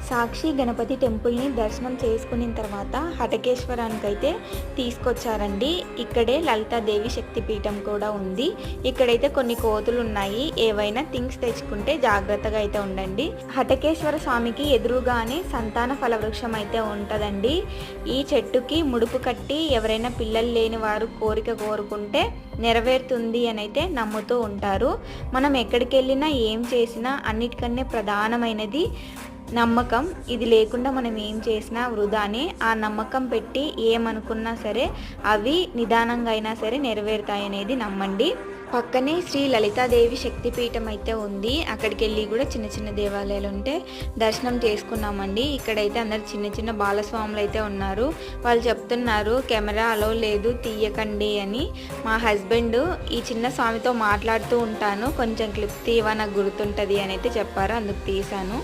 సాక్షి గణపతి టెంపుల్ని దర్శనం చేసుకున్న తర్వాత హటకేశ్వరానికైతే తీసుకొచ్చారండి. ఇక్కడే లలితాదేవి శక్తిపీఠం కూడా ఉంది. ఇక్కడైతే కొన్ని కోతులు ఉన్నాయి. ఏవైనా థింగ్స్ తెచ్చుకుంటే జాగ్రత్తగా అయితే ఉండండి. హటకేశ్వర స్వామికి ఎదురుగానే సంతాన ఫల వృక్షం అయితే ఉంటుందండి. ఈ చెట్టుకి ముడుపు కట్టి ఎవరైనా పిల్లలు లేని వారు కోరిక కోరుకుంటే నెరవేరుతుంది అని అయితే నమ్ముతూ ఉంటారు. మనం ఎక్కడికి వెళ్ళినా ఏం చేసినా అన్నిటికన్నా ప్రధానమైనది నమ్మకం. ఇది లేకుండా మనం ఏం చేసినా వృధానే. ఆ నమ్మకం పెట్టి ఏమనుకున్నా సరే అవి నిదానంగా అయినా సరే నెరవేరుతాయనేది నమ్మండి. పక్కనే శ్రీ లలితాదేవి శక్తిపీఠం అయితే ఉంది. అక్కడికి వెళ్ళి కూడా చిన్న చిన్న దేవాలయాలు ఉంటే దర్శనం చేసుకున్నామండి. ఇక్కడైతే అందరు చిన్న చిన్న బాలస్వాములు అయితే ఉన్నారు. వాళ్ళు చెప్తున్నారు కెమెరా అలో లేదు తీయకండి అని. మా హస్బెండ్ ఈ చిన్న స్వామితో మాట్లాడుతూ ఉంటాను, కొంచెం క్లిప్ తీయవా నాకు గుర్తుంటుంది అని అయితే చెప్పారు, అందుకు తీశాను.